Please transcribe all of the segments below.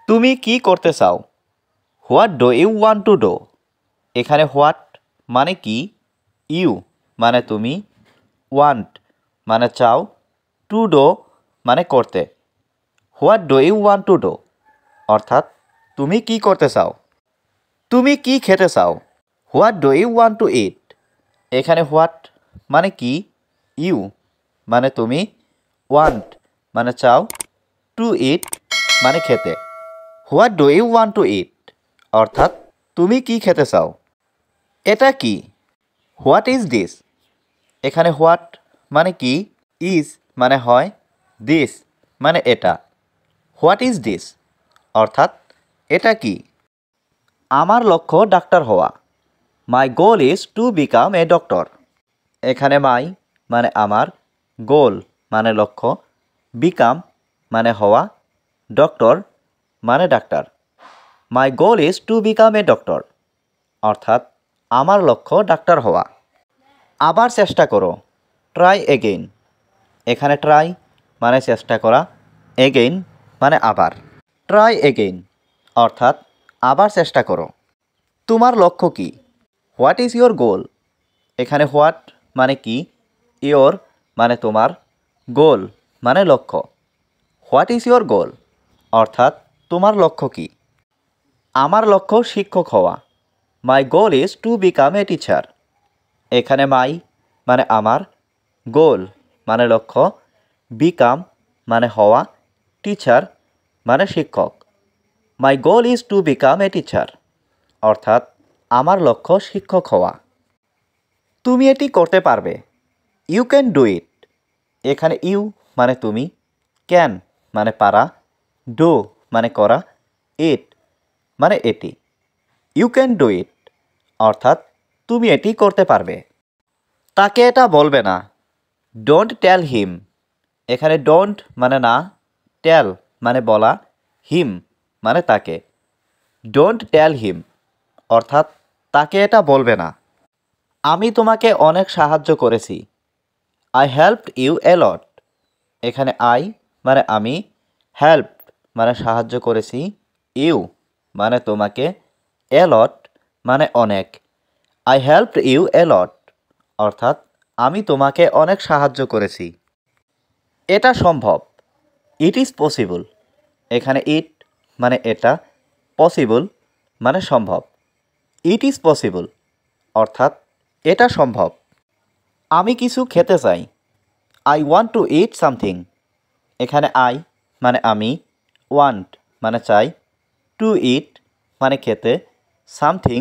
তুমি কি করতে চাও? What do you want to do? এখানে হোয়াট মানে কি, ইউ মানে তুমি, ওয়ান্ট মানে চাও, টু ডু মানে করতে। What do you want to do অর্থাৎ তুমি কি করতে চাও। তুমি কি খেতে চাও? What do you want to eat? এখানে হোয়াট মানে কি, ইউ মানে তুমি, ওয়ান্ট মানে চাও, টু ইট মানে খেতে। What do you want to eat অর্থাৎ তুমি কি খেতে চাও। এটা কি? What is this? এখানে হোয়াট মানে কি, ইজ মানে হয়, দিস মানে এটা। হোয়াট ইজ দিস অর্থাৎ এটা কি? আমার লক্ষ্য ডাক্তার হওয়া। My goal is to become a doctor. এখানে মাই মানে আমার, গোল মানে লক্ষ্য, বিকাম মানে হওয়া, ডক্টর মানে doctor. My goal is to become a doctor অর্থাৎ আমার লক্ষ্য ডাক্তার হওয়া। আবার চেষ্টা করো, ট্রাই এগেইন। এখানে ট্রাই মানে চেষ্টা করা, এগেইন মানে আবার। ট্রাই এগেইন অর্থাৎ আবার চেষ্টা করো। তোমার লক্ষ্য কি? হোয়াট ইজ ইয়োর গোল? এখানে হোয়াট মানে কি, ইয়োর মানে তোমার, গোল মানে লক্ষ্য। হোয়াট ইজ ইয়োর গোল অর্থাৎ তোমার লক্ষ্য কি? আমার লক্ষ্য শিক্ষক হওয়া। My goal is to become a teacher. এখানে মাই মানে আমার, গোল মানে লক্ষ্য, বিকাম মানে হওয়া, টিচার মানে শিক্ষক। My goal is to become a teacher অর্থাৎ আমার লক্ষ্য শিক্ষক হওয়া। তুমি এটি করতে পারবে। You can do it. এখানে ইউ মানে তুমি, ক্যান মানে পারা, ডু মানে করা, ইট মানে এটি। ইউ ক্যান ডু ইট অর্থাৎ তুমি এটি করতে পারবে। তাকে এটা বলবে না। ডোন্ট টেল হিম। এখানে ডোন্ট মানে না, টেল মানে বলা, হিম মানে তাকে। ডোন্ট টেল হিম অর্থাৎ তাকে এটা বলবে না। আমি তোমাকে অনেক সাহায্য করেছি। আই হেল্পড ইউ এ লট। এখানে আই মানে আমি, হেল্প মানে সাহায্য করেছি, ইউ মানে তোমাকে, এ লট মানে অনেক। আই হেল্পড ইউ এ লট অর্থাৎ আমি তোমাকে অনেক সাহায্য করেছি। এটা সম্ভব। It is possible. এখানে ইট মানে এটা, পসিবল মানে সম্ভব। ইট ইজ পসিবল অর্থাৎ এটা সম্ভব। আমি কিছু খেতে চাই। I want to it something. এখানে আই মানে আমি, ওয়ান্ট মানে চাই, টু ইট মানে খেতে, সামথিং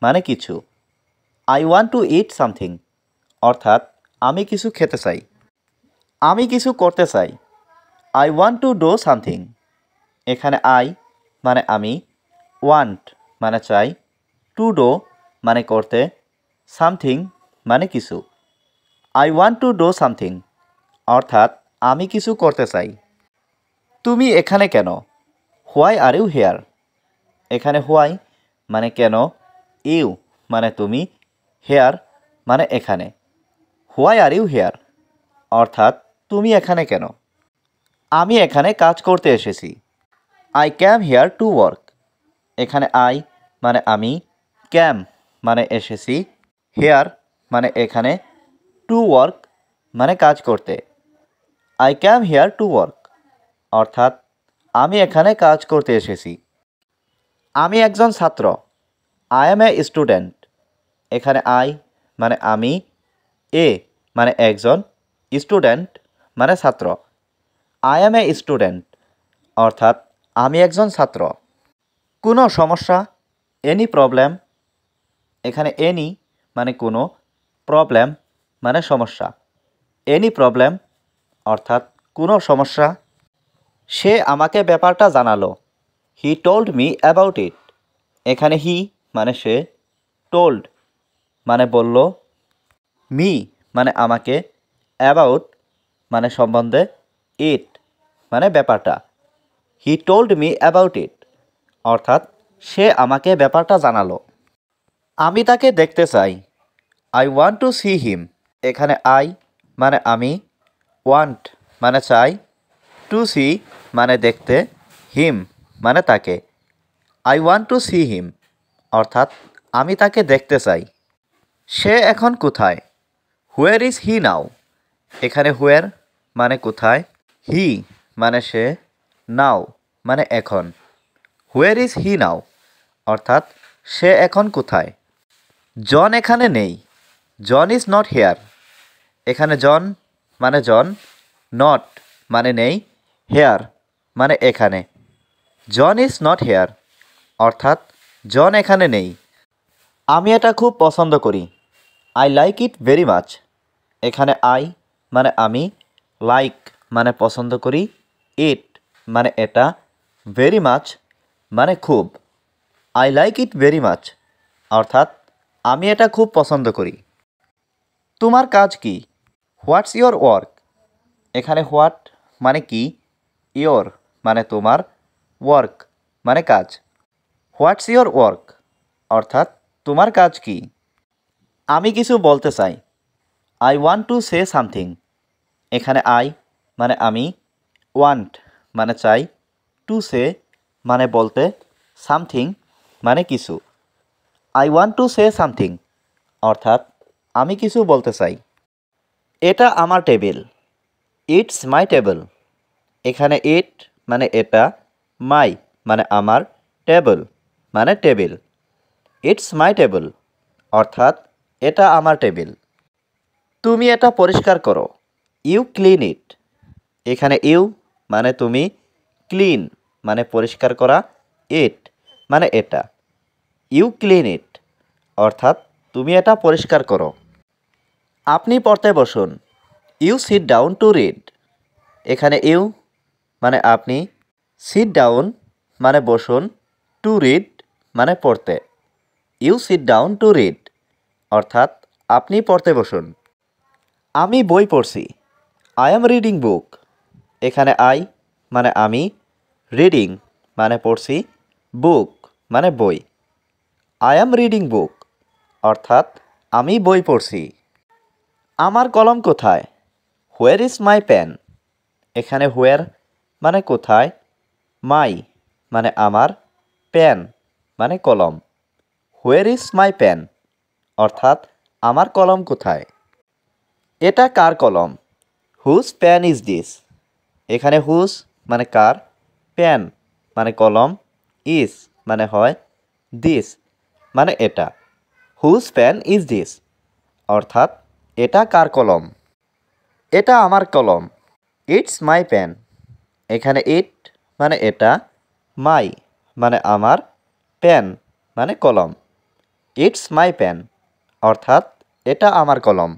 মানে কিছু। I want to it something অর্থাৎ আমি কিছু খেতে চাই। আমি কিছু করতে চাই। I want to do something. এখানে আই মানে আমি, ওয়ান্ট মানে চাই, টু ডু মানে করতে, সামথিং মানে কিছু। I want to do something অর্থাৎ আমি কিছু করতে চাই। তুমি এখানে কেন? Why are you here? এখানে হোয়াই মানে কেন, ইউ মানে তুমি, হেয়ার মানে এখানে। হোয়াই আর ইউ হেয়ার অর্থাৎ তুমি এখানে কেন? আমি এখানে কাজ করতে এসেছি। I came hair to work. এখানে আই মানে আমি, ক্যাম মানে এসেছি, হেয়ার মানে এখানে, টু ওয়ার্ক মানে কাজ করতে। I came hair to work অর্থাৎ আমি এখানে কাজ করতে এসেছি। আমি একজন ছাত্র। I M a student. এখানে আই মানে আমি, এ মানে একজন, স্টুডেন্ট মানে ছাত্র। আই এম এ স্টুডেন্ট অর্থাৎ আমি একজন ছাত্র। কোনো সমস্যা, এনি প্রবলেম। এখানে এনি মানে কোনো, প্রবলেম মানে সমস্যা। এনি প্রবলেম অর্থাৎ কোনো সমস্যা। সে আমাকে ব্যাপারটা জানালো। He told me about it. এখানে হি মানে সে, টোল্ড মানে বলল, মি মানে আমাকে, অ্যাবাউট মানে সম্বন্ধে, ইট মানে ব্যাপারটা। He told me about it অর্থাৎ সে আমাকে ব্যাপারটা জানালো। আমি তাকে দেখতে চাই। I want two see him. এখানে আই মানে আমি, ওয়ান্ট মানে চাই, টু সি মানে দেখতে, হিম মানে তাকে। I want two see him অর্থাৎ আমি তাকে দেখতে চাই। সে এখন কোথায়? হুয়ার ইজ হি নাও। এখানে হুয়ার মানে কোথায়, হি মানে সে, নাও মানে এখন। হুয়ার ইজ হি নাও অর্থাৎ সে এখন কোথায়। জন এখানে নেই। John is not here. এখানে জন মানে জন, নট মানে নেই, হেয়ার মানে এখানে। জন ইজ নট হেয়ার অর্থাৎ জন এখানে নেই। আমি এটা খুব পছন্দ করি। I like it very much. এখানে আই মানে আমি, লাইক মানে পছন্দ করি, ইট মানে এটা, ভেরি মাচ মানে খুব। I like it very much অর্থাৎ আমি এটা খুব পছন্দ করি। তোমার কাজ কি? What's your work. এখানে হোয়াট মানে কি, ইয়োর মানে তোমার, ওয়ার্ক মানে কাজ। হোয়াটস ইয়োর ওয়ার্ক অর্থাৎ তোমার কাজ কি। আমি কিছু বলতে চাই। I want to say something. এখানে আই মানে আমি, ওয়ান্ট মানে চাই, টু সে মানে বলতে, সামথিং মানে কিছু। I want to say something অর্থাৎ আমি কিছু বলতে চাই। এটা আমার টেবিল। It's my table. এখানে ইট মানে এটা, মাই মানে আমার, টেবিল মানে টেবিল। ইটস মাই টেবিল অর্থাৎ এটা আমার টেবিল। তুমি এটা পরিষ্কার করো। You clean it. এখানে ইউ মানে তুমি, ক্লিন মানে পরিষ্কার করা, ইট মানে এটা। ইউ ক্লিন ইট অর্থাৎ তুমি এটা পরিষ্কার করো। আপনি পড়তে বসুন। You sit down to read. এখানে ইউ মানে আপনি, সিট ডাউন মানে বসুন, টু রিড মানে পড়তে। You sit down to read অর্থাৎ আপনি পড়তে বসুন। আমি বই পড়ছি। I am reading book. এখানে আই মানে আমি, রিডিং মানে পড়ছি, বুক মানে বই। আই এম রিডিং বুক অর্থাৎ আমি বই পড়ছি। আমার কলম কোথায়? Where is my pen. এখানে হোয়ার মানে কোথায়, মাই মানে আমার, পেন মানে কলম। হোয়ার ইজ মাই পেন অর্থাৎ আমার কলম কোথায়। এটা কার কলম? Whose pen is this. এখানে হুজ মানে কার, পেন মানে কলম, ইজ মানে হয়, দিস মানে এটা। হুজ পেন ইজ দিস অর্থাৎ এটা কার কলম। এটা আমার কলম। It's my pen. এখানে ইট মানে এটা, মাই মানে আমার, পেন মানে কলম। ইটস মাই পেন অর্থাৎ এটা আমার কলম।